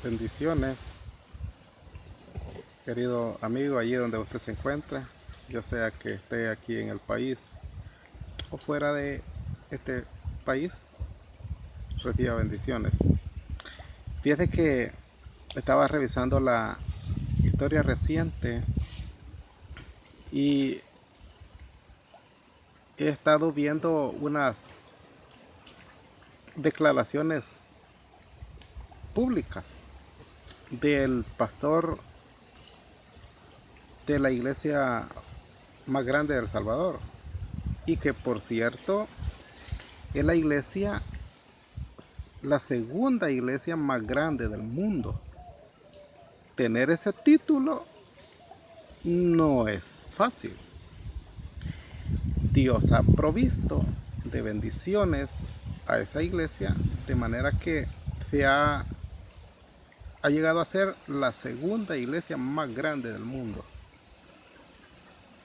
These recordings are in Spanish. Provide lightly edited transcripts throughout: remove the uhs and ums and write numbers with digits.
Bendiciones, querido amigo, allí donde usted se encuentra, ya sea que esté aquí en el país o fuera de este país, reciba bendiciones. Fíjese que estaba revisando la historia reciente y he estado viendo unas declaraciones públicas del pastor de la iglesia más grande de El Salvador, y que por cierto es la segunda iglesia más grande del mundo. Tener ese título no es fácil. Dios ha provisto de bendiciones a esa iglesia, de manera que ha llegado a ser la segunda iglesia más grande del mundo.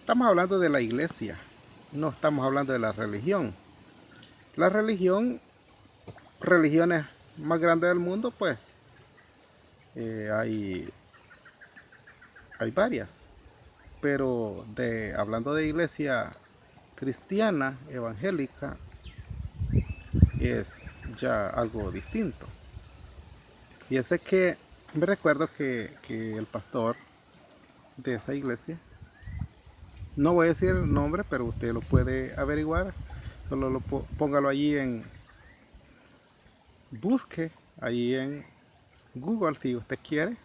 Estamos hablando de la iglesia, no estamos hablando de la religión. La religión, religiones más grandes del mundo, pues hay varias, pero hablando de iglesia cristiana, evangélica, es ya algo distinto. Y ese que me recuerdo que el pastor de esa iglesia, no voy a decir el nombre, pero usted lo puede averiguar, solo póngalo allí busque allí en Google si usted quiere,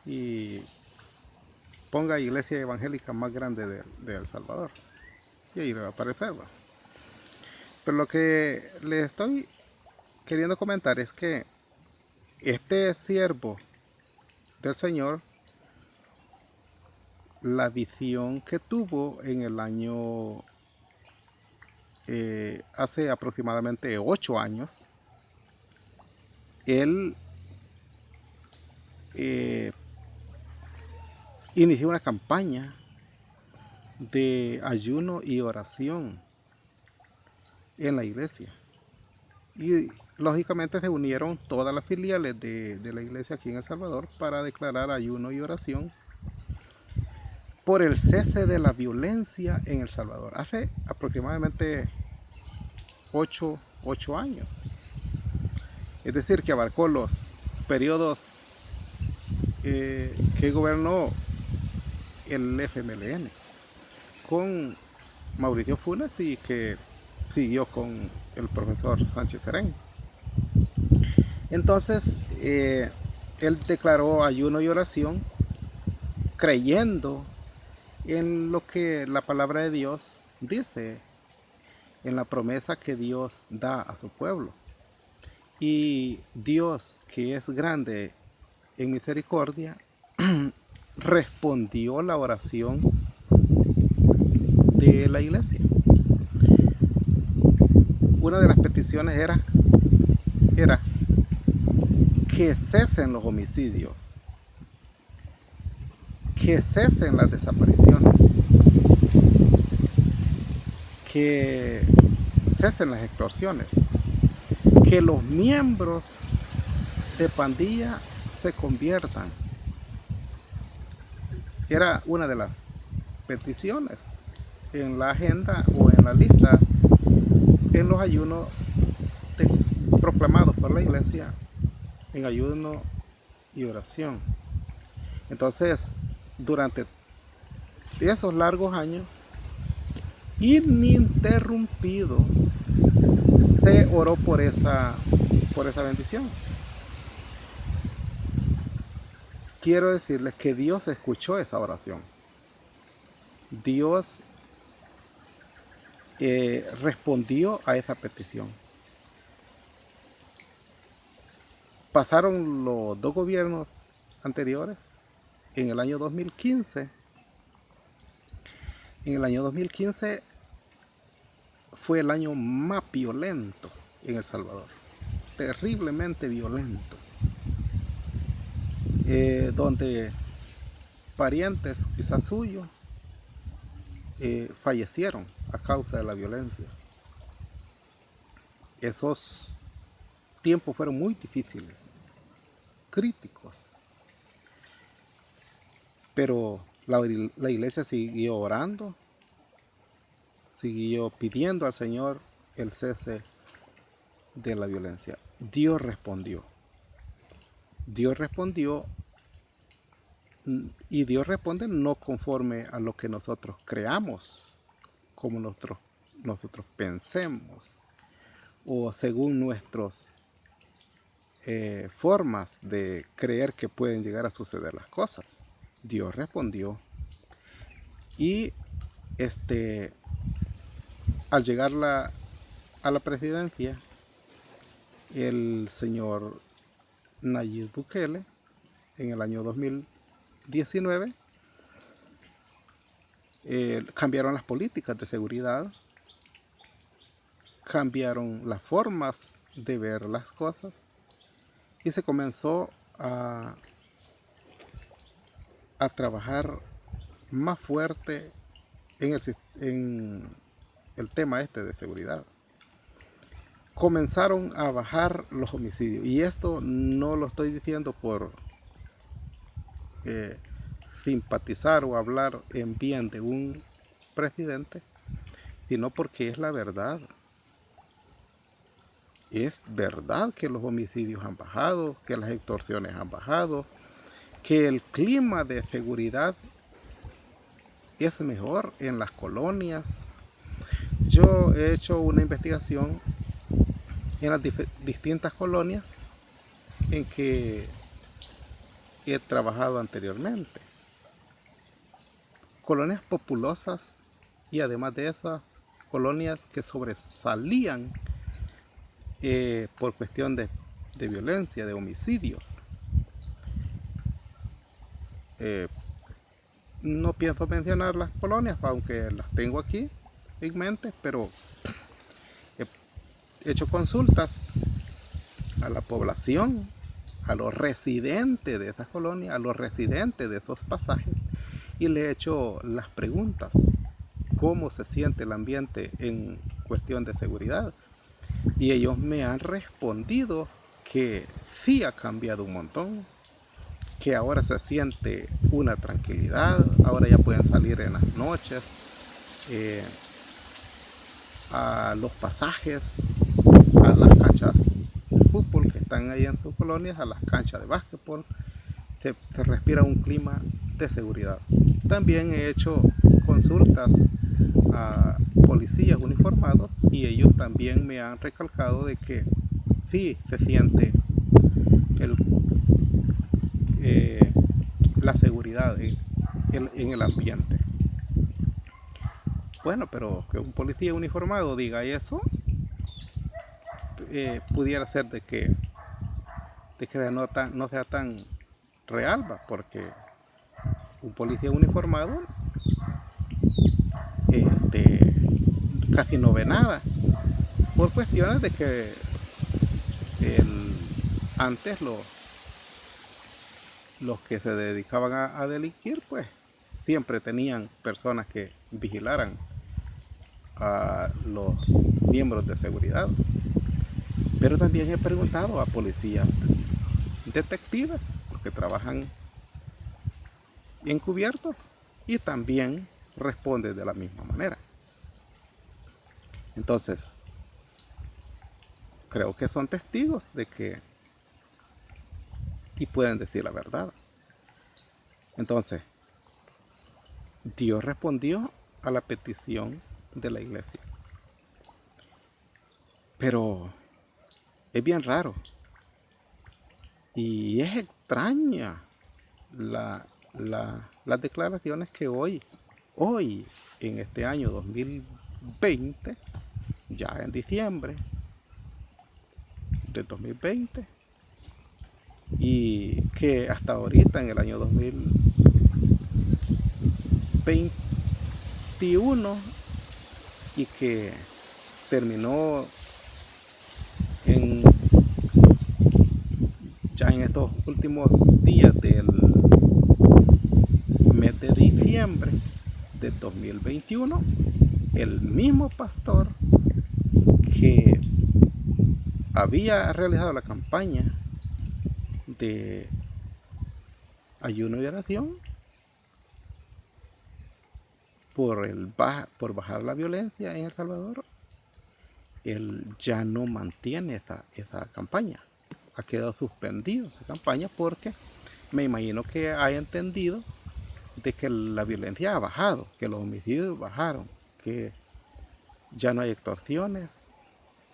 y ponga iglesia evangélica más grande de El Salvador, y ahí le va a aparecer, ¿va? Pero lo que le estoy queriendo comentar es que este siervo del Señor, la visión que tuvo en el año, hace aproximadamente 8 años, él eh, inició una campaña de ayuno y oración en la iglesia. Y lógicamente se unieron todas las filiales de la iglesia aquí en El Salvador para declarar ayuno y oración por el cese de la violencia en El Salvador. Hace aproximadamente 8 años. Es decir, que abarcó los periodos que gobernó el FMLN con Mauricio Funes, y que siguió con el profesor Sánchez Serén. Entonces, él declaró ayuno y oración creyendo en lo que la palabra de Dios dice, en la promesa que Dios da a su pueblo. Y Dios, que es grande en misericordia, respondió la oración de la iglesia. Una de las peticiones era que cesen los homicidios, que cesen las desapariciones, que cesen las extorsiones, que los miembros de pandilla se conviertan. Era una de las peticiones en la agenda o en la lista, en los ayunos proclamados por la iglesia, en ayuno y oración. Entonces, durante esos largos años, ininterrumpido, se oró por esa bendición. Quiero decirles que Dios escuchó esa oración. Dios respondió a esa petición. Pasaron los dos gobiernos anteriores. En el año 2015 fue el año más violento en El Salvador, terriblemente violento, donde parientes quizás suyos fallecieron a causa de la violencia. Esos tiempos fueron muy difíciles. críticos. Pero la iglesia siguió orando, siguió pidiendo al Señor el cese de la violencia. Dios respondió. Dios respondió, y Dios responde no conforme a lo que nosotros creamos, como nosotros pensemos, o según nuestras formas de creer que pueden llegar a suceder las cosas. Dios respondió, y al llegar a la presidencia, el señor Nayib Bukele, en el año 2019, cambiaron las políticas de seguridad, cambiaron las formas de ver las cosas, y se comenzó a trabajar más fuerte en el tema de seguridad. Comenzaron a bajar los homicidios, y esto no lo estoy diciendo por simpatizar o hablar en bien de un presidente, sino porque es la verdad. Es verdad que los homicidios han bajado, que las extorsiones han bajado, que el clima de seguridad es mejor en las colonias. Yo he hecho una investigación en las distintas colonias en que he trabajado anteriormente. Colonias populosas, y además de esas, colonias que sobresalían por cuestión de violencia, de homicidios. No pienso mencionar las colonias, aunque las tengo aquí en mente, pero he hecho consultas a la población, a los residentes de esas colonias, a los residentes de esos pasajes, y le he hecho las preguntas: ¿cómo se siente el ambiente en cuestión de seguridad? Y ellos me han respondido que sí ha cambiado un montón, que ahora se siente una tranquilidad, ahora ya pueden salir en las noches a los pasajes, a las canchas de fútbol que están ahí en sus colonias, a las canchas de básquetbol. Se respira un clima de seguridad. También he hecho consultas a policías uniformados, y ellos también me han recalcado de que sí se siente la seguridad en el ambiente. Bueno, pero que un policía uniformado diga eso, pudiera ser de que no sea tan real, porque un policía uniformado casi no ve nada, por cuestiones de que antes los que se dedicaban a delinquir, pues siempre tenían personas que vigilaran a los miembros de seguridad. Pero también he preguntado a policías detectives, porque trabajan encubiertos, y también responden de la misma manera. Entonces, creo que son testigos de que, y pueden decir la verdad. Entonces, Dios respondió a la petición de la iglesia. Pero es bien raro, y es extraña las declaraciones que hoy, en este año 2020, ya en diciembre de 2020, y que hasta ahorita en el año 2021, y que terminó ya en estos últimos días del mes de diciembre de 2021, el mismo pastor que había realizado la campaña de ayuno y oración por bajar la violencia en El Salvador, él ya no mantiene esa campaña. Ha quedado suspendido esa campaña porque me imagino que ha entendido de que la violencia ha bajado, que los homicidios bajaron, que ya no hay extorsiones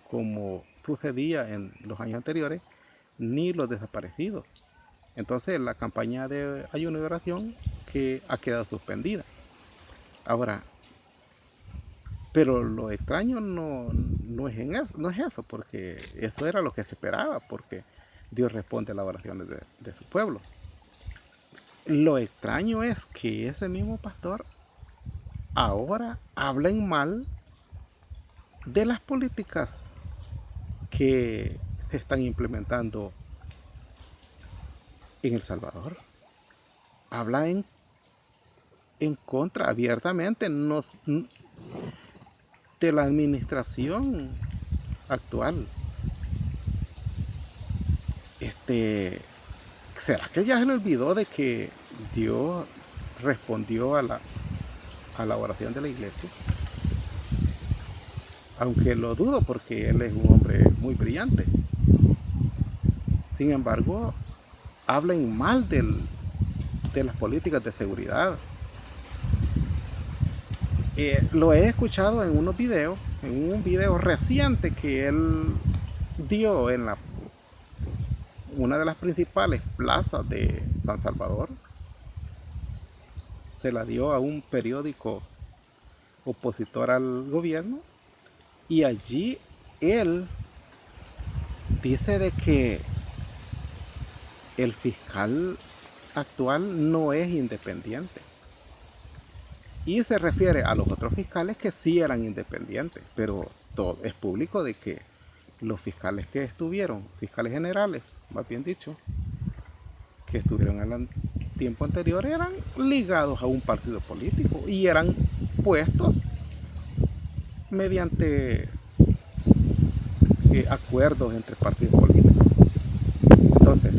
como sucedía en los años anteriores, ni los desaparecidos. Entonces la campaña de ayuno y oración que ha quedado suspendida. Ahora, pero lo extraño no es eso, porque eso era lo que se esperaba, porque Dios responde a las oraciones de su pueblo. Lo extraño es que ese mismo pastor ahora habla en mal de las políticas que se están implementando en El Salvador. Habla en contra abiertamente de la administración actual. ¿Será que ya se le olvidó de que Dios respondió a la oración de la iglesia? Aunque lo dudo porque él es un hombre muy brillante. Sin embargo, hablen mal de las políticas de seguridad. Lo he escuchado en unos videos, en un video reciente que él dio en una de las principales plazas de San Salvador. Se la dio a un periódico opositor al gobierno y allí él dice de que el fiscal actual no es independiente. Y se refiere a los otros fiscales que sí eran independientes, pero todo es público de que los fiscales que estuvieron, fiscales generales, más bien dicho, que estuvieron en el tiempo anterior, eran ligados a un partido político y eran puestos mediante acuerdos entre partidos políticos. Entonces,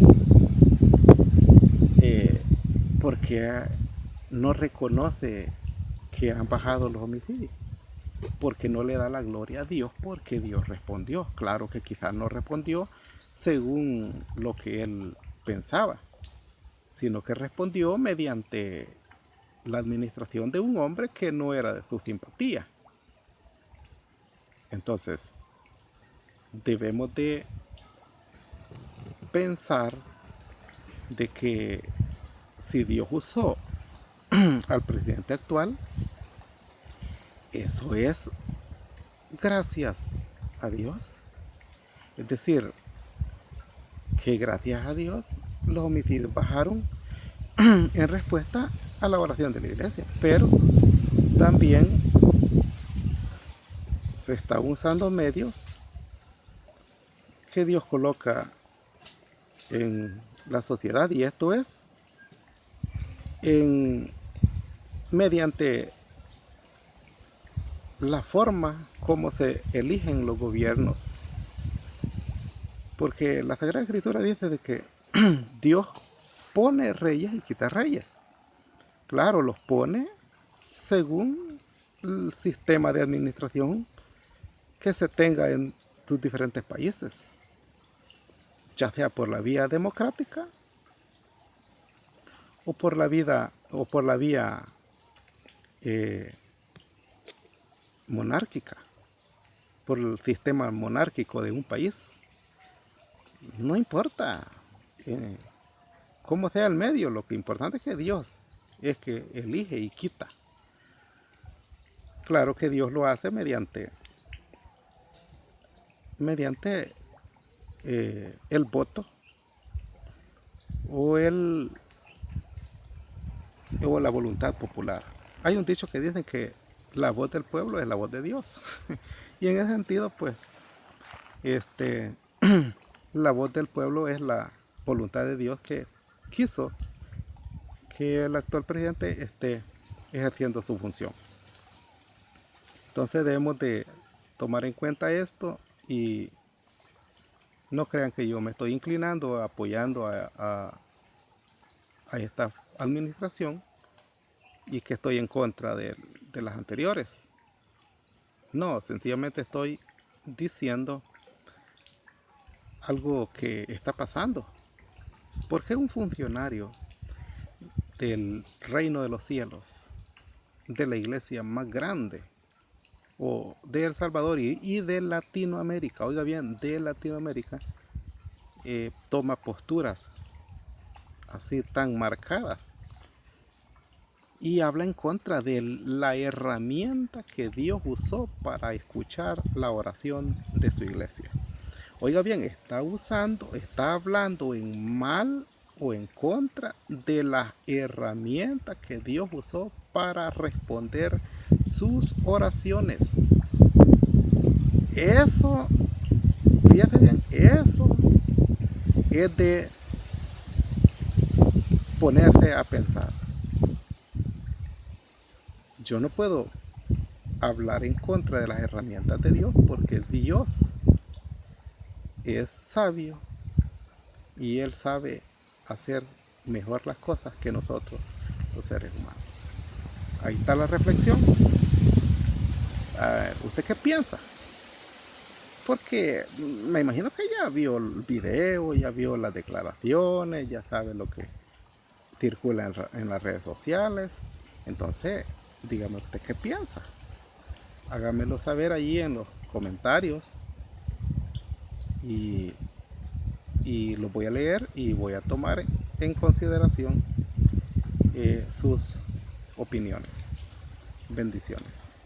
¿por qué no reconoce que han bajado los homicidios? Porque no le da la gloria a Dios, porque Dios respondió. Claro que quizás no respondió según lo que él pensaba, sino que respondió mediante la administración de un hombre que no era de su simpatía. Entonces, debemos de pensar de que si Dios usó al presidente actual, eso es gracias a Dios. Es decir, que gracias a Dios los homicidios bajaron en respuesta a la oración de la iglesia. Pero también se están usando medios que Dios coloca en la sociedad, y esto es mediante la forma como se eligen los gobiernos. Porque la Sagrada Escritura dice de que Dios pone reyes y quita reyes. Claro, los pone según el sistema de administración que se tenga en tus diferentes países, ya sea por la vía democrática o por la vía monárquica, por el sistema monárquico de un país. No importa cómo sea el medio, lo que importante es que Dios es que elige y quita. Claro que Dios lo hace mediante el voto o la voluntad popular. Hay un dicho que dicen que la voz del pueblo es la voz de Dios. Y en ese sentido, pues, la voz del pueblo es la voluntad de Dios que quiso que el actual presidente esté ejerciendo su función. Entonces debemos de tomar en cuenta esto y No crean que yo me estoy inclinando, apoyando a esta administración y que estoy en contra de las anteriores. No, sencillamente estoy diciendo algo que está pasando. ¿Por qué un funcionario del reino de los cielos, de la iglesia más grande, o de El Salvador y de Latinoamérica, oiga bien, de Latinoamérica, toma posturas así tan marcadas y habla en contra de la herramienta que Dios usó para escuchar la oración de su iglesia? Oiga bien, está hablando en mal o en contra de la herramienta que Dios usó para responder sus oraciones. Eso, fíjate bien, eso es de ponerte a pensar. Yo no puedo hablar en contra de las herramientas de Dios porque Dios es sabio y Él sabe hacer mejor las cosas que nosotros, los seres humanos. Ahí está la reflexión. A ver, ¿usted qué piensa? Porque me imagino que ya vio el video, ya vio las declaraciones, ya sabe lo que circula en las redes sociales. Entonces, dígame usted qué piensa. Hágamelo saber allí en los comentarios y, y lo voy a leer y voy a tomar en consideración sus opiniones. Bendiciones.